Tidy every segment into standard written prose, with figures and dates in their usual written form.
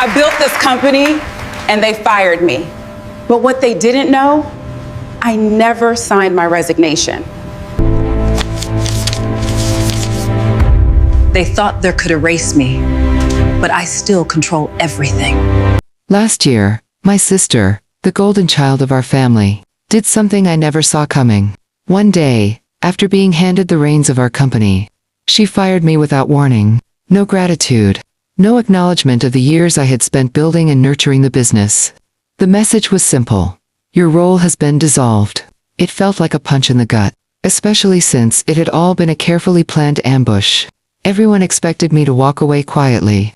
I built this company and they fired me. But what they didn't know, I never signed my resignation. They thought they could erase me, but I still control everything. Last year, my sister, the golden child of our family, did something I never saw coming. One day, after being handed the reins of our company, she fired me without warning. No gratitude, no acknowledgement of the years I had spent building and nurturing the business. The message was simple. Your role has been dissolved. It felt like a punch in the gut, especially since it had all been a carefully planned ambush. Everyone expected me to walk away quietly.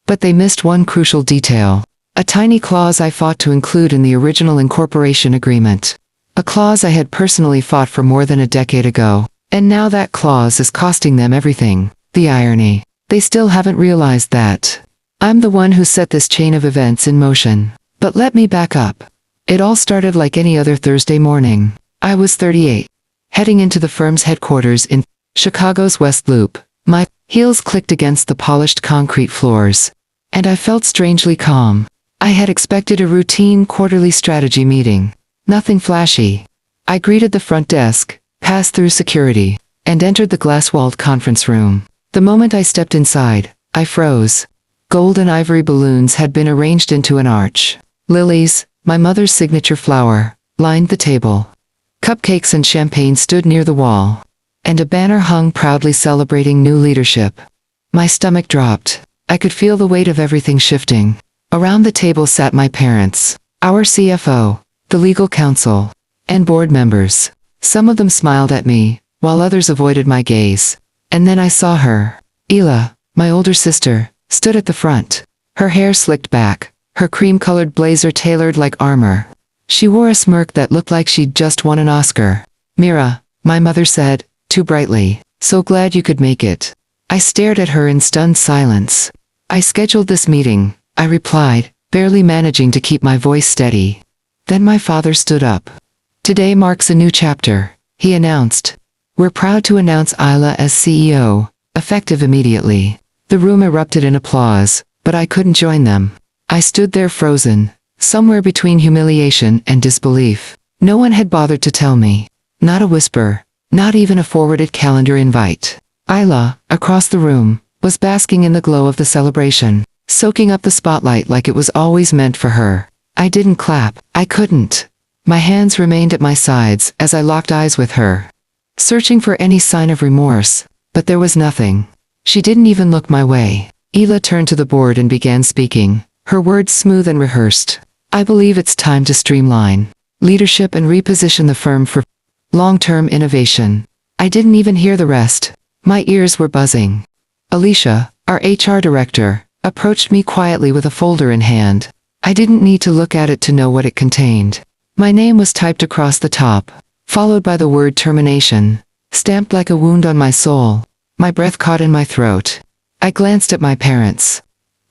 But they missed one crucial detail. A tiny clause I fought to include in the original incorporation agreement. A clause I had personally fought for more than a decade ago. And now that clause is costing them everything. The irony. They still haven't realized that. I'm the one who set this chain of events in motion. But let me back up. It all started like any other Thursday morning. I was 38. Heading into the firm's headquarters in Chicago's West Loop. My heels clicked against the polished concrete floors. And I felt strangely calm. I had expected a routine quarterly strategy meeting. Nothing flashy. I greeted the front desk, passed through security, and entered the glass-walled conference room. The moment I stepped inside, I froze. Gold and ivory balloons had been arranged into an arch. Lilies, my mother's signature flower, lined the table. Cupcakes and champagne stood near the wall. And a banner hung proudly celebrating new leadership. My stomach dropped. I could feel the weight of everything shifting. Around the table sat my parents, our CFO, the legal counsel, and board members. Some of them smiled at me, while others avoided my gaze. And then I saw her. Ela, my older sister, stood at the front. Her hair slicked back, her cream-colored blazer tailored like armor. She wore a smirk that looked like she'd just won an Oscar. "Mira," my mother said, too brightly, "so glad you could make it." I stared at her in stunned silence. "I scheduled this meeting," I replied, barely managing to keep my voice steady. Then my father stood up. "Today marks a new chapter," he announced. "We're proud to announce Ila as CEO, effective immediately." The room erupted in applause, but I couldn't join them. I stood there frozen, somewhere between humiliation and disbelief. No one had bothered to tell me. Not a whisper, not even a forwarded calendar invite. Ila, across the room, was basking in the glow of the celebration, soaking up the spotlight like it was always meant for her. I didn't clap. I couldn't. My hands remained at my sides as I locked eyes with her, searching for any sign of remorse, but there was nothing. She didn't even look my way. Ela turned to the board and began speaking, her words smooth and rehearsed. "I believe it's time to streamline leadership and reposition the firm for long-term innovation." I didn't even hear the rest. My ears were buzzing. Alicia, our HR director, approached me quietly with a folder in hand. I didn't need to look at it to know what it contained. My name was typed across the top, followed by the word termination, stamped like a wound on my soul. My breath caught in my throat. I glanced at my parents.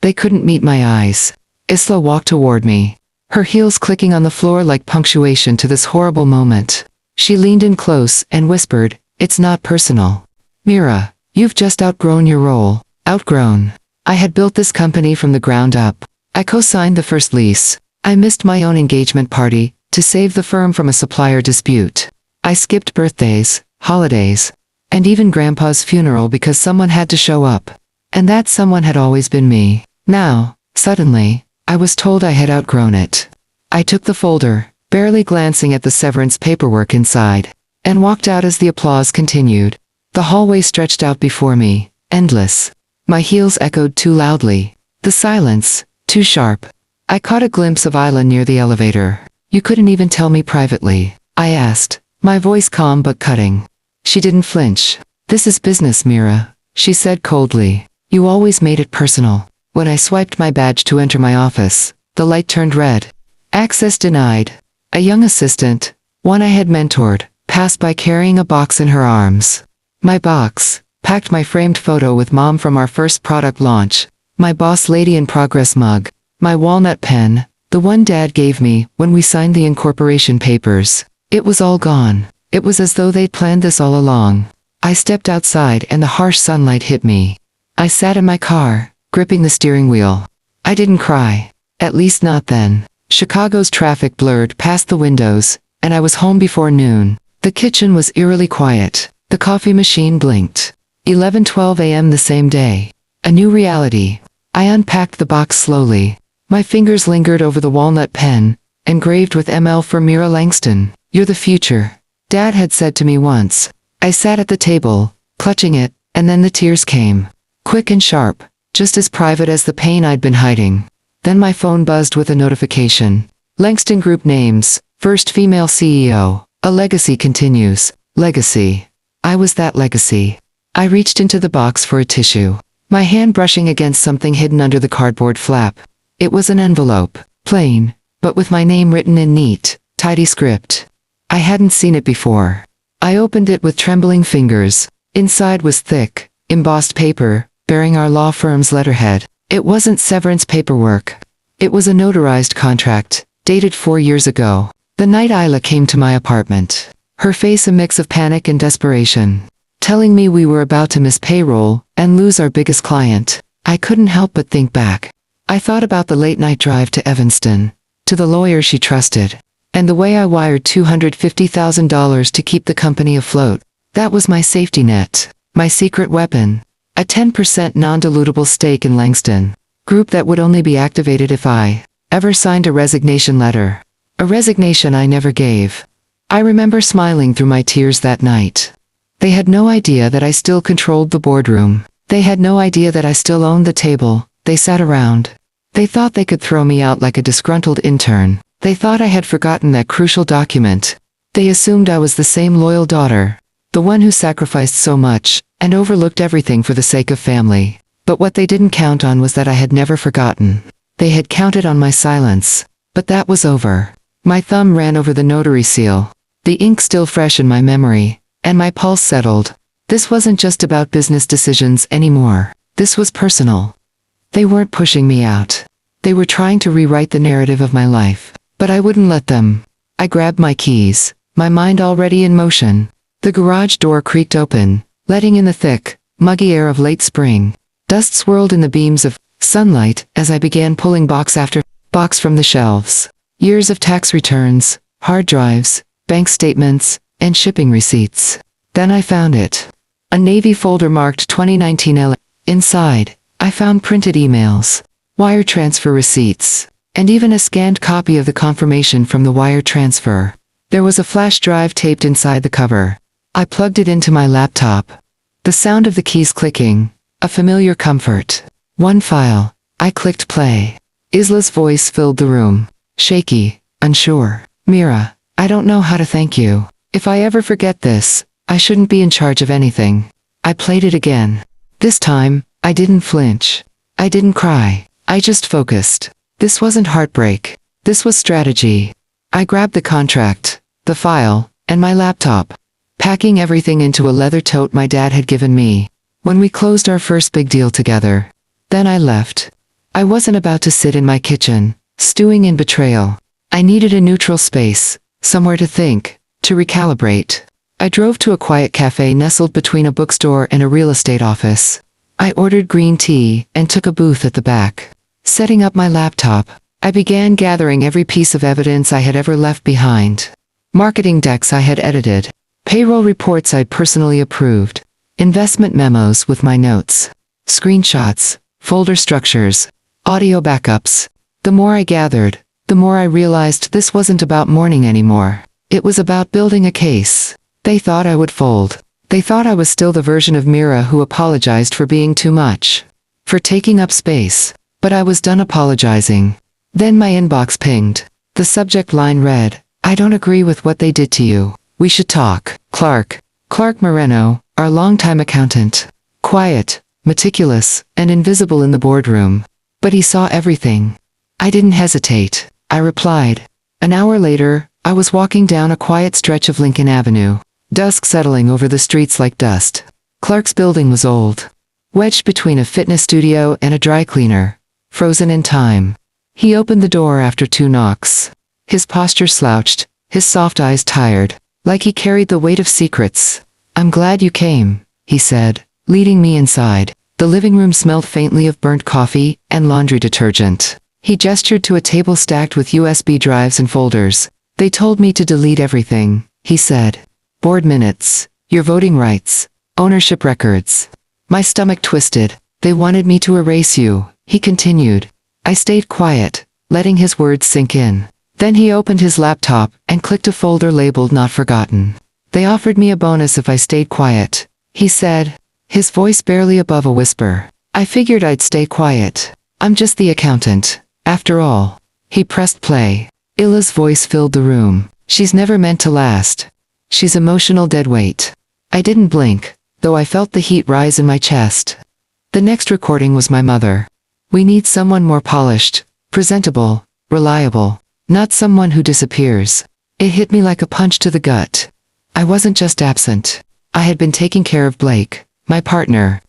They couldn't meet my eyes. Isla walked toward me, her heels clicking on the floor like punctuation to this horrible moment. She leaned in close and whispered, "It's not personal. Mira, you've just outgrown your role." Outgrown. I had built this company from the ground up. I co-signed the first lease. I missed my own engagement party to save the firm from a supplier dispute. I skipped birthdays, holidays, and even Grandpa's funeral because someone had to show up. And that someone had always been me. Now, suddenly, I was told I had outgrown it. I took the folder, barely glancing at the severance paperwork inside, and walked out as the applause continued. The hallway stretched out before me, endless. My heels echoed too loudly. The silence, too sharp. I caught a glimpse of Isla near the elevator. "You couldn't even tell me privately?" I asked, my voice calm but cutting. She didn't flinch. "This is business, Mira," she said coldly. "You always made it personal." When I swiped my badge to enter my office, the light turned red. Access denied. A young assistant, one I had mentored, passed by carrying a box in her arms. My box, packed my framed photo with Mom from our first product launch, my Boss Lady in Progress mug, my walnut pen, the one Dad gave me when we signed the incorporation papers. It was all gone. It was as though they'd planned this all along. I stepped outside and the harsh sunlight hit me. I sat in my car, gripping the steering wheel. I didn't cry. At least not then. Chicago's traffic blurred past the windows, and I was home before noon. The kitchen was eerily quiet. The coffee machine blinked. 11:12 a.m. the same day. A new reality. I unpacked the box slowly. My fingers lingered over the walnut pen, engraved with ML for Mira Langston. You're the future, Dad had said to me once. I sat at the table, clutching it, and then the tears came. Quick and sharp, just as private as the pain I'd been hiding. Then my phone buzzed with a notification. Langston Group names, first female CEO. A legacy continues. Legacy. I was that legacy. I reached into the box for a tissue, my hand brushing against something hidden under the cardboard flap. It was an envelope, plain, but with my name written in neat, tidy script. I hadn't seen it before. I opened it with trembling fingers. Inside was thick, embossed paper, bearing our law firm's letterhead. It wasn't severance paperwork. It was a notarized contract, dated 4 years ago. The night Isla came to my apartment, her face a mix of panic and desperation, telling me we were about to miss payroll and lose our biggest client. I couldn't help but think back. I thought about the late-night drive to Evanston, to the lawyer she trusted, and the way I wired $250,000 to keep the company afloat. That was my safety net, my secret weapon. A 10% non-dilutable stake in Langston Group that would only be activated if I ever signed a resignation letter. A resignation I never gave. I remember smiling through my tears that night. They had no idea that I still controlled the boardroom. They had no idea that I still owned the table. They sat around. They thought they could throw me out like a disgruntled intern. They thought I had forgotten that crucial document. They assumed I was the same loyal daughter, the one who sacrificed so much and overlooked everything for the sake of family. But what they didn't count on was that I had never forgotten. They had counted on my silence. But that was over. My thumb ran over the notary seal, the ink still fresh in my memory, and my pulse settled. This wasn't just about business decisions anymore. This was personal. They weren't pushing me out. They were trying to rewrite the narrative of my life. But I wouldn't let them. I grabbed my keys, my mind already in motion. The garage door creaked open, letting in the thick, muggy air of late spring. Dust swirled in the beams of sunlight as I began pulling box after box from the shelves. Years of tax returns, hard drives, bank statements, and shipping receipts. Then I found it. A navy folder marked 2019 L. Inside, I found printed emails, wire transfer receipts, and even a scanned copy of the confirmation from the wire transfer. There was a flash drive taped inside the cover. I plugged it into my laptop. The sound of the keys clicking, a familiar comfort. One file. I clicked play. Isla's voice filled the room. Shaky, unsure. Mira, I don't know how to thank you. If I ever forget this, I shouldn't be in charge of anything. I played it again. This time, I didn't flinch. I didn't cry. I just focused. This wasn't heartbreak. This was strategy. I grabbed the contract, the file, and my laptop, packing everything into a leather tote my dad had given me when we closed our first big deal together. Then I left. I wasn't about to sit in my kitchen, stewing in betrayal. I needed a neutral space, somewhere to think, to recalibrate. I drove to a quiet cafe nestled between a bookstore and a real estate office. I ordered green tea and took a booth at the back. Setting up my laptop, I began gathering every piece of evidence I had ever left behind. Marketing decks I had edited, payroll reports I'd personally approved, investment memos with my notes, screenshots, folder structures, audio backups. The more I gathered, the more I realized this wasn't about mourning anymore. It was about building a case. They thought I would fold. They thought I was still the version of Mira who apologized for being too much, for taking up space. But I was done apologizing. Then my inbox pinged. The subject line read, "I don't agree with what they did to you. We should talk." Clark Moreno, our longtime accountant. Quiet, meticulous, and invisible in the boardroom. But he saw everything. I didn't hesitate. I replied. An hour later, I was walking down a quiet stretch of Lincoln Avenue, dusk settling over the streets like dust. Clark's building was old, wedged between a fitness studio and a dry cleaner, frozen in time. He opened the door after 2 knocks. His posture slouched, his soft eyes tired, like he carried the weight of secrets. "I'm glad you came," he said, leading me inside. The living room smelled faintly of burnt coffee and laundry detergent. He gestured to a table stacked with USB drives and folders. They told me to delete everything, he said. Board minutes, your voting rights, ownership records. My stomach twisted. They wanted me to erase you, he continued. I stayed quiet, letting his words sink in. Then he opened his laptop and clicked a folder labeled Not Forgotten. They offered me a bonus if I stayed quiet, he said, his voice barely above a whisper. I figured I'd stay quiet. I'm just the accountant, after all. He pressed play. Illa's voice filled the room. She's never meant to last. She's emotional deadweight. I didn't blink, though I felt the heat rise in my chest. The next recording was my mother. We need someone more polished, presentable, reliable, not someone who disappears. It hit me like a punch to the gut. I wasn't just absent. I had been taking care of Blake, my partner,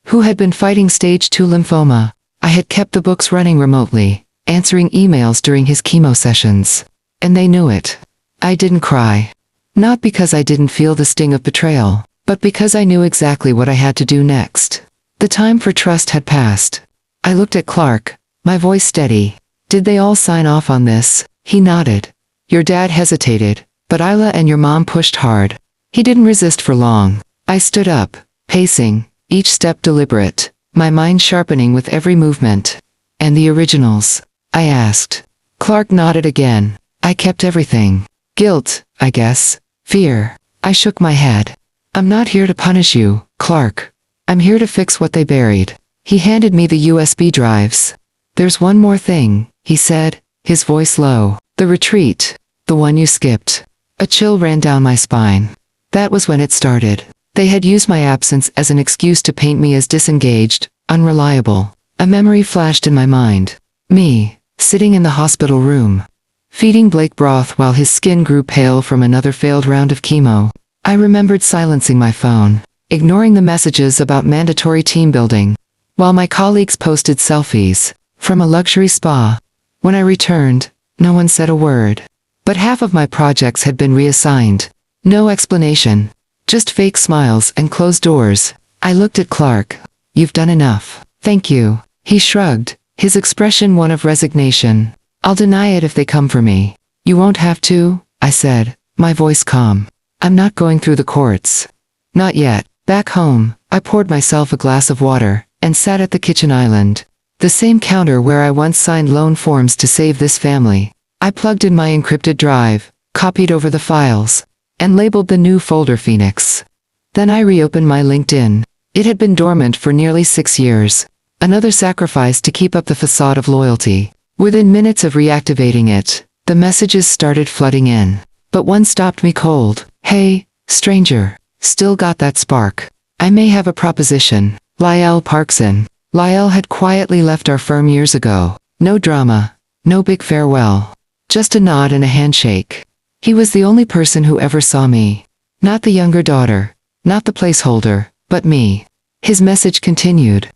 who had been fighting stage 2 lymphoma. I had kept the books running remotely, answering emails during his chemo sessions. And they knew it. I didn't cry. Not because I didn't feel the sting of betrayal, but because I knew exactly what I had to do next. The time for trust had passed. I looked at Clark, my voice steady. Did they all sign off on this? He nodded. Your dad hesitated, but Isla and your mom pushed hard. He didn't resist for long. I stood up, pacing, each step deliberate, my mind sharpening with every movement. And the originals? I asked. Clark nodded again. I kept everything. Guilt, I guess. Fear. I shook my head. I'm not here to punish you, Clark. I'm here to fix what they buried. He handed me the USB drives. There's one more thing, he said, his voice low. The retreat. The one you skipped. A chill ran down my spine. That was when it started. They had used my absence as an excuse to paint me as disengaged, unreliable. A memory flashed in my mind. Me, sitting in the hospital room, feeding Blake broth while his skin grew pale from another failed round of chemo. I remembered silencing my phone, ignoring the messages about mandatory team building, while my colleagues posted selfies from a luxury spa. When I returned, no one said a word. But half of my projects had been reassigned. No explanation. Just fake smiles and closed doors. I looked at Clark. You've done enough. Thank you. He shrugged, his expression one of resignation. I'll deny it if they come for me. You won't have to, I said, my voice calm. I'm not going through the courts. Not yet. Back home, I poured myself a glass of water and sat at the kitchen island. The same counter where I once signed loan forms to save this family. I plugged in my encrypted drive, copied over the files, and labeled the new folder Phoenix. Then I reopened my LinkedIn. It had been dormant for nearly 6 years. Another sacrifice to keep up the facade of loyalty. Within minutes of reactivating it, the messages started flooding in. But one stopped me cold. Hey, stranger. Still got that spark. I may have a proposition. Lyle Parkson. Lyle had quietly left our firm years ago. No drama. No big farewell. Just a nod and a handshake. He was the only person who ever saw me. Not the younger daughter. Not the placeholder, but me. His message continued.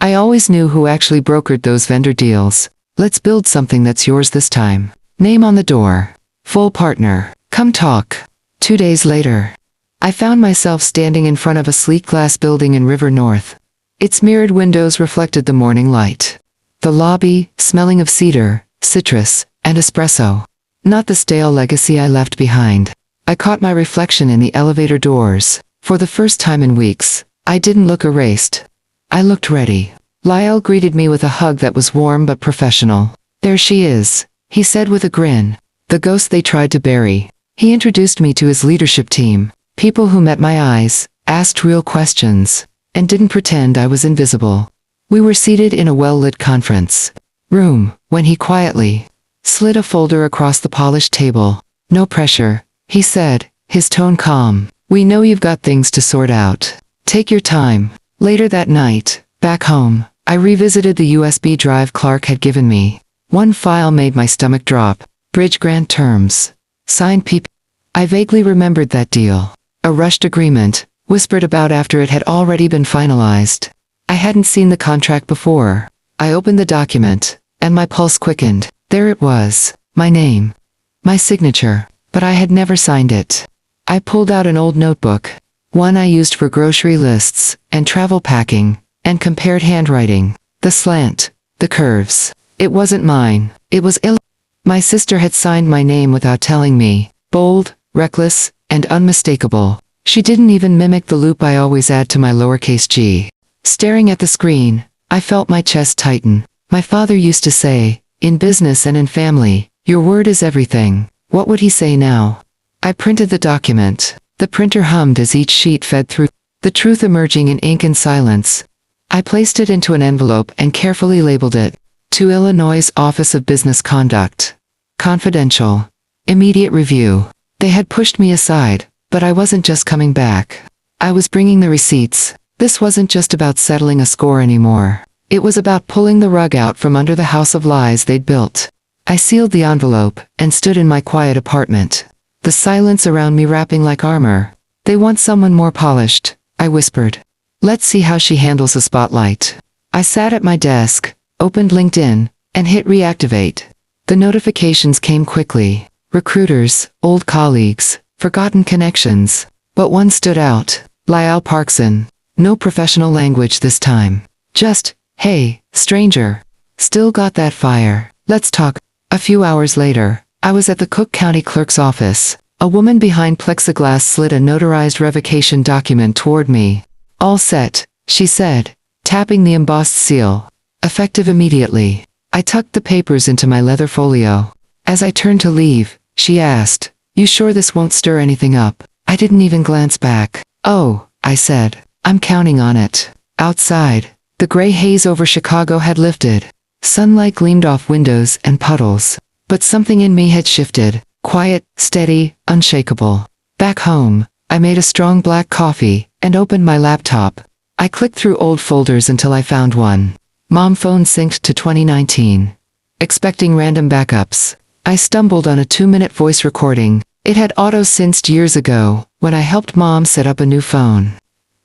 I always knew who actually brokered those vendor deals. Let's build something that's yours this time. Name on the door. Full partner. Come talk. 2 days later, I found myself standing in front of a sleek glass building in River North. Its mirrored windows reflected the morning light. The lobby, smelling of cedar, citrus, and espresso. Not the stale legacy I left behind. I caught my reflection in the elevator doors. For the first time in weeks, I didn't look erased. I looked ready. Lyle greeted me with a hug that was warm but professional. There she is, he said with a grin. The ghost they tried to bury. He introduced me to his leadership team. People who met my eyes, asked real questions, and didn't pretend I was invisible. We were seated in a well-lit conference room when he quietly slid a folder across the polished table. No pressure, he said, his tone calm. We know you've got things to sort out. Take your time. Later that night, back home, I revisited the USB drive Clark had given me. One file made my stomach drop. Bridge grant terms. Signed PP. I vaguely remembered that deal. A rushed agreement, whispered about after it had already been finalized. I hadn't seen the contract before. I opened the document, and my pulse quickened. There it was, my name. My signature, but I had never signed it. I pulled out an old notebook, one I used for grocery lists and travel packing, and compared handwriting. The slant, the curves. It wasn't mine. It was My sister had signed my name without telling me. Bold, reckless, and unmistakable. She didn't even mimic the loop I always add to my lowercase g. Staring at the screen, I felt my chest tighten. My father used to say, in business and in family, your word is everything. What would he say now? I printed the document. The printer hummed as each sheet fed through, the truth emerging in ink and silence. I placed it into an envelope and carefully labeled it, to Illinois Office of Business Conduct. Confidential. Immediate review. They had pushed me aside, but I wasn't just coming back. I was bringing the receipts. This wasn't just about settling a score anymore. It was about pulling the rug out from under the house of lies they'd built. I sealed the envelope and stood in my quiet apartment. The silence around me wrapping like armor. They want someone more polished, I whispered. Let's see how she handles the spotlight. I sat at my desk, opened LinkedIn, and hit reactivate. The notifications came quickly. Recruiters, old colleagues, forgotten connections. But one stood out. Lyle Parkson. No professional language this time. Just, hey, stranger. Still got that fire. Let's talk. A few hours later, I was at the Cook County Clerk's office. A woman behind plexiglass slid a notarized revocation document toward me. All set, she said, tapping the embossed seal. Effective immediately. I tucked the papers into my leather folio. As I turned to leave, she asked, you sure this won't stir anything up? I didn't even glance back. Oh, I said, I'm counting on it. Outside, the gray haze over Chicago had lifted. Sunlight gleamed off windows and puddles. But something in me had shifted. Quiet, steady, unshakable. Back home, I made a strong black coffee and opened my laptop. I clicked through old folders until I found one. Mom phone synced to 2019. Expecting random backups. I stumbled on a 2-minute voice recording. It had auto-synced years ago, when I helped Mom set up a new phone.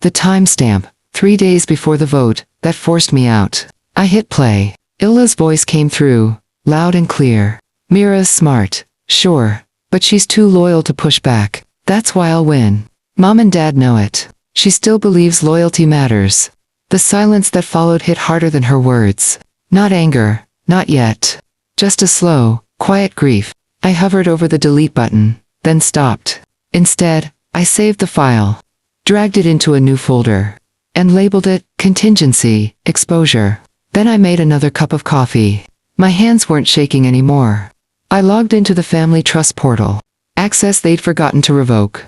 The timestamp, 3 days before the vote, that forced me out. I hit play. Illa's voice came through, loud and clear. Mira's smart, sure, but she's too loyal to push back. That's why I'll win. Mom and Dad know it. She still believes loyalty matters. The silence that followed hit harder than her words. Not anger, not yet. Just a slow, quiet grief. I hovered over the delete button, then stopped. Instead, I saved the file, dragged it into a new folder, and labeled it, Contingency, Exposure. Then I made another cup of coffee. My hands weren't shaking anymore. I logged into the family trust portal. Access they'd forgotten to revoke.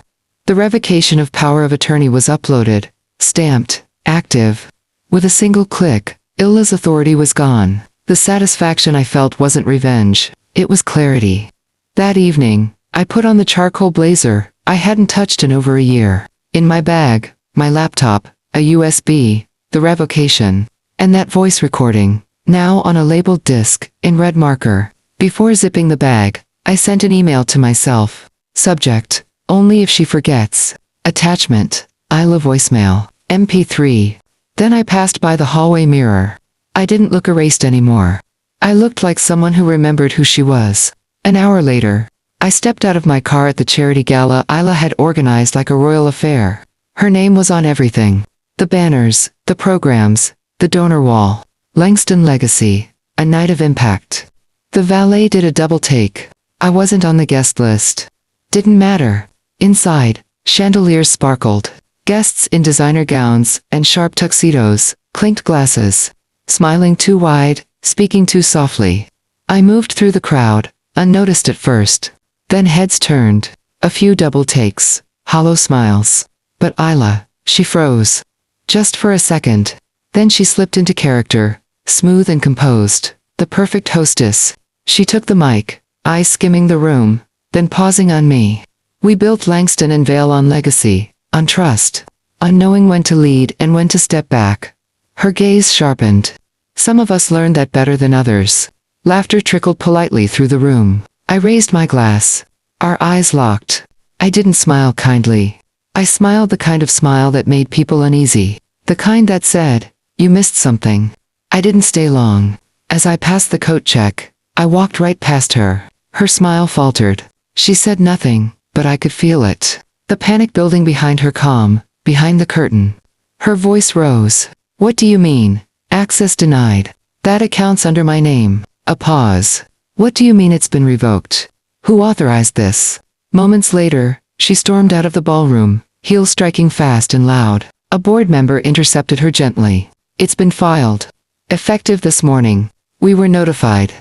The revocation of power of attorney was uploaded, stamped, active. With a single click, Illa's authority was gone. The satisfaction I felt wasn't revenge, it was clarity. That evening, I put on the charcoal blazer I hadn't touched in over a year. In my bag, my laptop, a USB, the revocation, and that voice recording, now on a labeled disc, in red marker. Before zipping the bag, I sent an email to myself. Subject, only if she forgets. Attachment, Isla voicemail, MP3. Then I passed by the hallway mirror. I didn't look erased anymore. I looked like someone who remembered who she was. An hour later, I stepped out of my car at the charity gala Isla had organized like a royal affair. Her name was on everything. The banners, the programs, the donor wall. Langston Legacy, a night of impact. The valet did a double take. I wasn't on the guest list. Didn't matter. Inside, chandeliers sparkled. Guests in designer gowns and sharp tuxedos, clinked glasses. Smiling too wide, speaking too softly. I moved through the crowd, unnoticed at first. Then heads turned. A few double takes, hollow smiles. But Isla, she froze. Just for a second. Then she slipped into character, smooth and composed. The perfect hostess. She took the mic, eyes skimming the room, then pausing on me. We built Langston and Vale on legacy, on trust, on knowing when to lead and when to step back. Her gaze sharpened. Some of us learned that better than others. Laughter trickled politely through the room. I raised my glass. Our eyes locked. I didn't smile kindly. I smiled the kind of smile that made people uneasy. The kind that said, you missed something. I didn't stay long. As I passed the coat check, I walked right past her. Her smile faltered. She said nothing, but I could feel it. The panic building behind her calm, behind the curtain. Her voice rose. What do you mean? Access denied. That account's under my name. A pause. What do you mean it's been revoked? Who authorized this? Moments later, she stormed out of the ballroom, heels striking fast and loud. A board member intercepted her gently. It's been filed. Effective this morning. We were notified.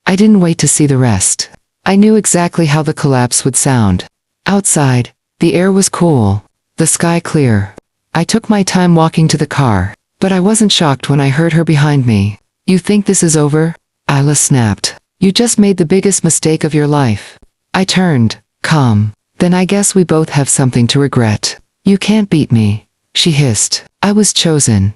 I didn't wait to see the rest. I knew exactly how the collapse would sound. Outside, the air was cool, the sky clear. I took my time walking to the car, but I wasn't shocked when I heard her behind me. You think this is over? Isla snapped. You just made the biggest mistake of your life. I turned, calm. Then I guess we both have something to regret. You can't beat me, she hissed. I was chosen.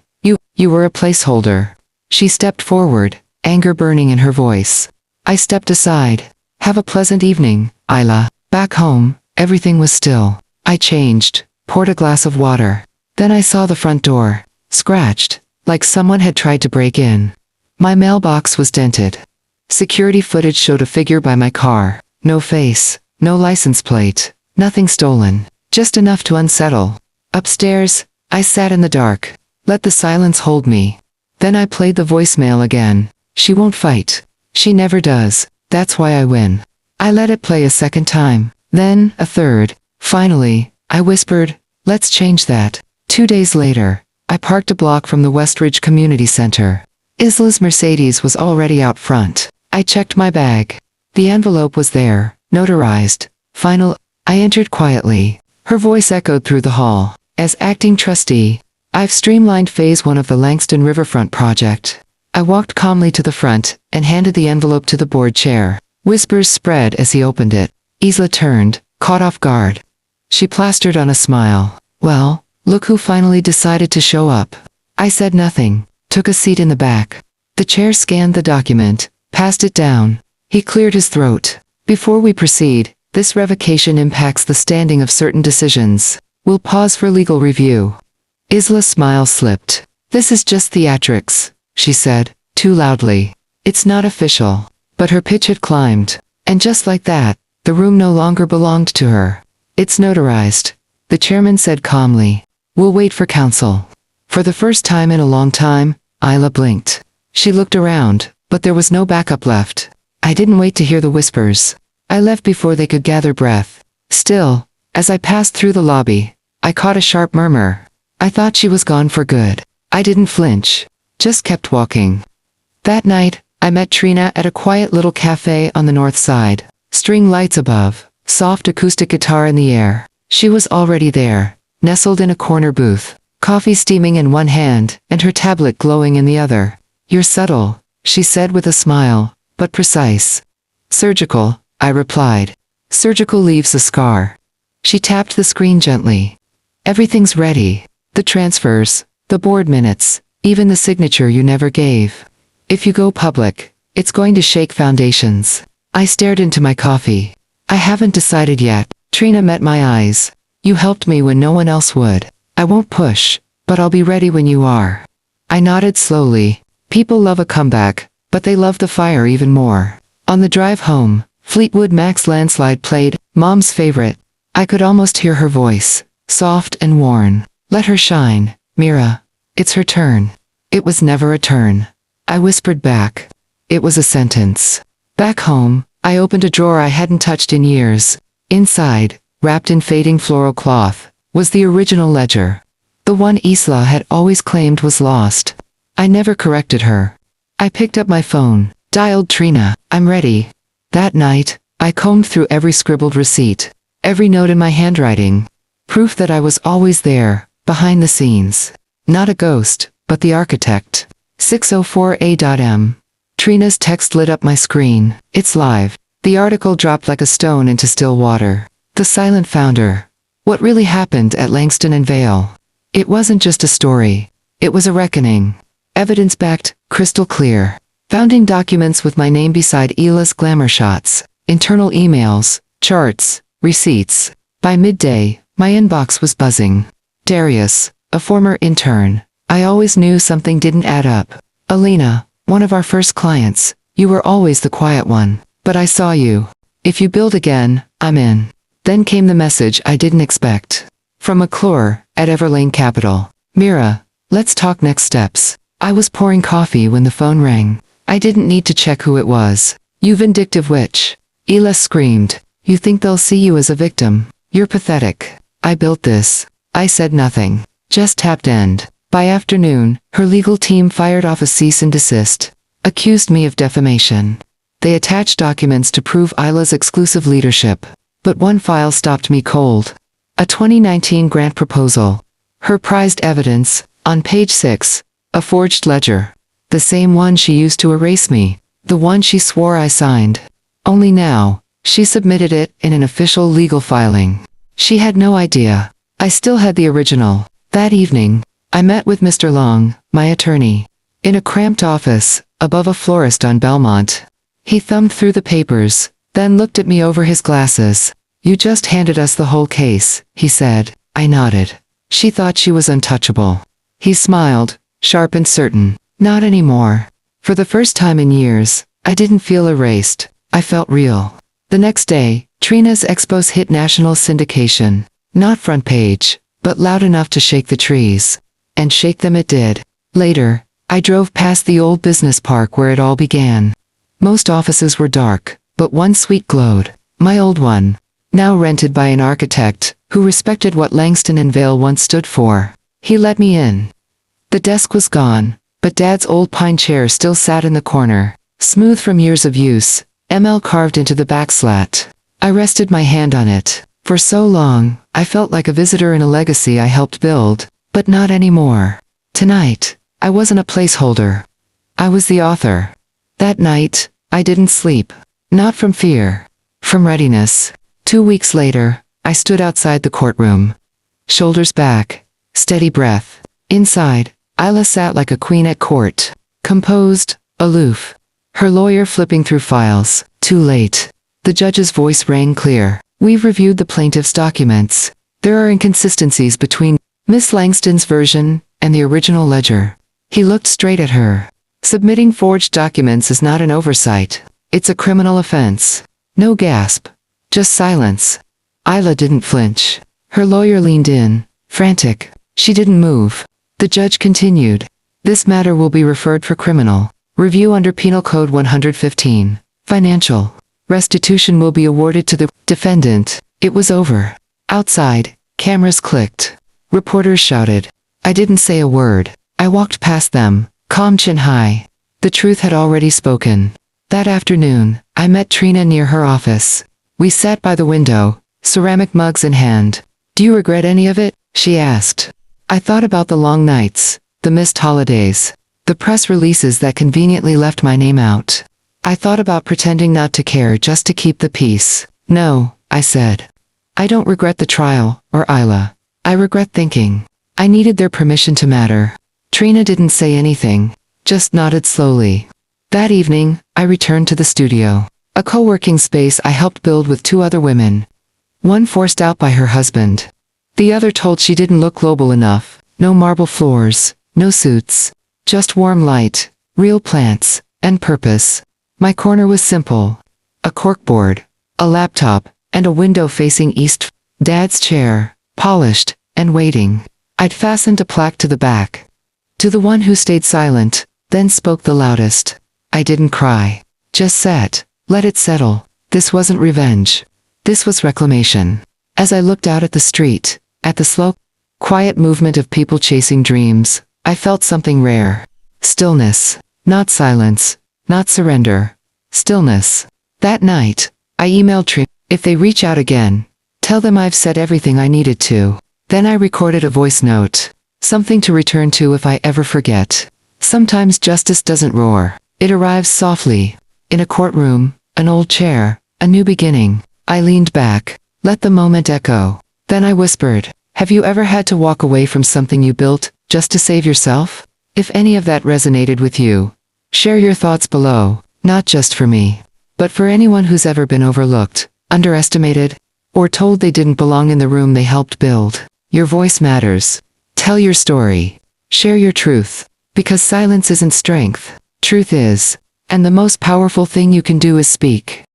You were a placeholder. She stepped forward, anger burning in her voice. I stepped aside. Have a pleasant evening, Isla. Back home, everything was still. I changed, poured a glass of water. Then I saw the front door, scratched, like someone had tried to break in. My mailbox was dented. Security footage showed a figure by my car. No face, no license plate, nothing stolen, just enough to unsettle. Upstairs, I sat in the dark. Let the silence hold me. Then I played the voicemail again. She won't fight. She never does. That's why I win. I let it play a second time, then a third. Finally, I whispered, let's change that. 2 days later, I parked a block from the Westridge Community Center. Isla's Mercedes was already out front. I checked my bag. The envelope was there, notarized. Final. I entered quietly. Her voice echoed through the hall. As acting trustee, I've streamlined phase 1 of the Langston Riverfront project. I walked calmly to the front and handed the envelope to the board chair. Whispers spread as he opened it. Isla turned, caught off guard. She plastered on a smile. Well, look who finally decided to show up. I said nothing, took a seat in the back. The chair scanned the document, passed it down. He cleared his throat. Before we proceed, this revocation impacts the standing of certain decisions. We'll pause for legal review. Isla's smile slipped. This is just theatrics, she said, too loudly. It's not official. But her pitch had climbed. And just like that, the room no longer belonged to her. It's notarized, the chairman said calmly. We'll wait for counsel. For the first time in a long time, Isla blinked. She looked around, but there was no backup left. I didn't wait to hear the whispers. I left before they could gather breath. Still, as I passed through the lobby, I caught a sharp murmur. I thought she was gone for good. I didn't flinch, just kept walking. That night, I met Trina at a quiet little cafe on the north side. String lights above, soft acoustic guitar in the air. She was already there, nestled in a corner booth, coffee steaming in one hand and her tablet glowing in the other. You're subtle, she said with a smile, but precise. Surgical, I replied. Surgical leaves a scar. She tapped the screen gently. Everything's ready. The transfers, the board minutes, even the signature you never gave. If you go public, it's going to shake foundations. I stared into my coffee. I haven't decided yet. Trina met my eyes. You helped me when no one else would. I won't push, but I'll be ready when you are. I nodded slowly. People love a comeback, but they love the fire even more. On the drive home, Fleetwood Mac's Landslide played, Mom's favorite. I could almost hear her voice, soft and worn. Let her shine, Mira. It's her turn. It was never a turn. I whispered back. It was a sentence. Back home, I opened a drawer I hadn't touched in years. Inside, wrapped in fading floral cloth, was the original ledger. The one Isla had always claimed was lost. I never corrected her. I picked up my phone, dialed Trina. I'm ready. That night, I combed through every scribbled receipt, every note in my handwriting. Proof that I was always there, behind the scenes. Not a ghost, but the architect. 604A.M. Trina's text lit up my screen. It's live. The article dropped like a stone into still water. The Silent Founder. What really happened at Langston and Vale. It wasn't just a story. It was a reckoning. Evidence-backed, crystal clear. Founding documents with my name beside Isla's glamour shots. Internal emails, charts, receipts. By midday, my inbox was buzzing. Darius, a former intern. I always knew something didn't add up. Alina, one of our first clients. You were always the quiet one. But I saw you. If you build again, I'm in. Then came the message I didn't expect. From McClure, at Everlane Capital. Mira, Let's talk next steps. I was pouring coffee when the phone rang. I didn't need to check who it was. You vindictive witch. Ela screamed. You think they'll see you as a victim? You're pathetic. I built this. I said nothing. Just tapped end. By afternoon, her legal team fired off a cease and desist. Accused me of defamation. They attached documents to prove Ila's exclusive leadership. But one file stopped me cold. A 2019 grant proposal. Her prized evidence, on page 6, a forged ledger. The same one she used to erase me. The one she swore I signed. Only now, she submitted it in an official legal filing. She had no idea. I still had the original. That evening, I met with Mr. Long, my attorney. In a cramped office, above a florist on Belmont. He thumbed through the papers, then looked at me over his glasses. You just handed us the whole case, he said. I nodded. She thought she was untouchable. He smiled, sharp and certain. Not anymore. For the first time in years, I didn't feel erased. I felt real. The next day, Trina's expos hit national syndication. Not front page, but loud enough to shake the trees. And shake them it did. Later, I drove past the old business park where it all began. Most offices were dark, but one suite glowed. My old one. Now rented by an architect, who respected what Langston and Vale once stood for. He let me in. The desk was gone, but Dad's old pine chair still sat in the corner, smooth from years of use, ML carved into the backslat. I rested my hand on it. For so long, I felt like a visitor in a legacy I helped build, but not anymore. Tonight, I wasn't a placeholder. I was the author. That night, I didn't sleep. Not from fear. From readiness. 2 weeks later, I stood outside the courtroom. Shoulders back. Steady breath. Inside, Ila sat like a queen at court. Composed, aloof. Her lawyer flipping through files. Too late. The judge's voice rang clear. We've reviewed the plaintiff's documents. There are inconsistencies between Miss Langston's version and the original ledger. He looked straight at her. Submitting forged documents is not an oversight. It's a criminal offense. No gasp. Just silence. Ila didn't flinch. Her lawyer leaned in, frantic. She didn't move. The judge continued. This matter will be referred for criminal review under Penal Code 115. Financial restitution will be awarded to the defendant. It was over. Outside, cameras clicked. Reporters shouted. I didn't say a word. I walked past them, calm chin high. The truth had already spoken. That afternoon, I met Trina near her office. We sat by the window, ceramic mugs in hand. Do you regret any of it? She asked. I thought about the long nights, the missed holidays, the press releases that conveniently left my name out. I thought about pretending not to care just to keep the peace. No, I said. I don't regret the trial, or Ila. I regret thinking. I needed their permission to matter. Trina didn't say anything, just nodded slowly. That evening, I returned to the studio. A co-working space I helped build with 2 other women. One forced out by her husband. The other told she didn't look global enough. No marble floors, no suits. Just warm light, real plants, and purpose. My corner was simple. A corkboard, a laptop, and a window facing east. Dad's chair, polished, and waiting. I'd fastened a plaque to the back. To the one who stayed silent, then spoke the loudest. I didn't cry. Just sat. Let it settle. This wasn't revenge. This was reclamation. As I looked out at the street, at the slow, quiet movement of people chasing dreams, I felt something rare. Stillness. Not silence. Not surrender. Stillness. That night, I emailed Trina. If they reach out again, tell them I've said everything I needed to. Then I recorded a voice note. Something to return to if I ever forget. Sometimes justice doesn't roar. It arrives softly. In a courtroom, an old chair, a new beginning. I leaned back. Let the moment echo. Then I whispered, have you ever had to walk away from something you built, just to save yourself? If any of that resonated with you, share your thoughts below, not just for me, but for anyone who's ever been overlooked, underestimated, or told they didn't belong in the room they helped build. Your voice matters. Tell your story. Share your truth. Because silence isn't strength. Truth is. And the most powerful thing you can do is speak.